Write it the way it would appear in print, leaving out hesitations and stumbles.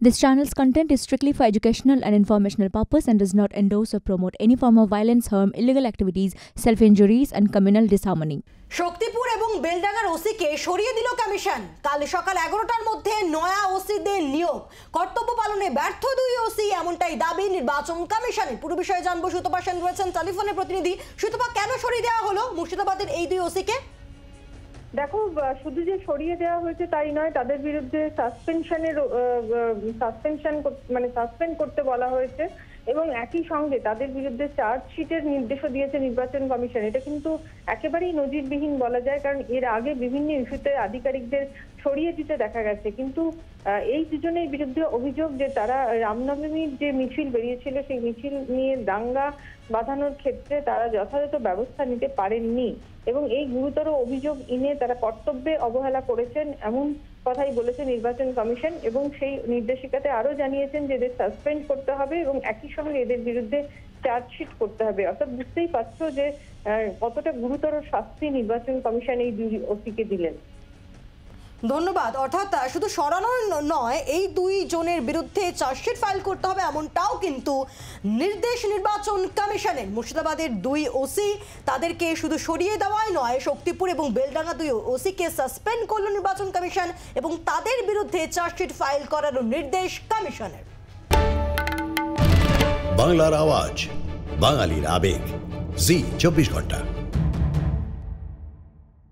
This channel's content is strictly for educational and informational purpose and does not endorse or promote any form of violence, harm, illegal activities, self-injuries and communal disharmony. Shaktipur এবং বেলডাঙ্গার ওসিকে সরিয়ে দিল commission. কাল সকাল 11টার মধ্যে নয়া ওসিদের নিয়োগ, কর্তব্য পালনে ব্যর্থ দুই ওসি, এমনটাই দাবি নির্বাচন কমিশনের। পুরো বিষয়ে জানবো, সুতপা সেন রয়েছেন টেলিফোনের প্রতিনিধি। সুতপা, কেন সরিয়ে দেওয়া হলো মুর্শিদাবাদের এই দুই ওসিকে? দেখো, শুধু যে সরিয়ে দেওয়া হয়েছে তাই নয়, তাদের বিরুদ্ধে সাসপেন্ড করতে বলা হয়েছে এবং একই সঙ্গে তাদের বিরুদ্ধে চার্জশিটের নির্দেশও দিয়েছে নির্বাচন কমিশন। এটা কিন্তু একেবারেই নজিরবিহীন বলা যায়, কারণ এর আগে বিভিন্ন ইস্যুতে আধিকারিকদের সরিয়ে দিতে দেখা গেছে, কিন্তু এই দুজনের বিরুদ্ধে অভিযোগ যে তারা রামনবমীর যে মিছিল বেরিয়েছিল সেই মিছিল নিয়ে দাঙ্গা বাঁধানোর ক্ষেত্রে তারা যথাযথ ব্যবস্থা নিতে পারেননি এবং এই গুরুতর অভিযোগ এনে তারা কর্তব্যে অবহেলা করেছেন, এমন কথাই বলেছে নির্বাচন কমিশন এবং সেই নির্দেশিকাতে আরো জানিয়েছেন যে এদের সাসপেন্ড করতে হবে এবং একই সঙ্গে এদের বিরুদ্ধে চার্জশিট করতে হবে। অর্থাৎ বুঝতেই পারছো যে কতটা গুরুতর শাস্তি নির্বাচন কমিশন এই দুই ওসিকে দিলেন। ধন্যবাদ। অর্থাৎ শুধু সরানো নয়, এই দুই জনের বিরুদ্ধে চার্জশিট ফাইল করতে হবে এমনটাও কিন্তু নির্দেশ নির্বাচন কমিশনের। মুর্শিদাবাদের দুই ওসি, তাদেরকে শুধু সরিয়ে দেওয়াই নয়, শক্তিপুর এবং বেলডাঙ্গা দুই ওসিকে সাসপেন্ড করল নির্বাচন কমিশন এবং তাদের বিরুদ্ধে চার্জশিট ফাইল করারও নির্দেশ কমিশনের। বাংলার আওয়াজ, বাঙালির আবেগ, জি 24 ঘন্টা।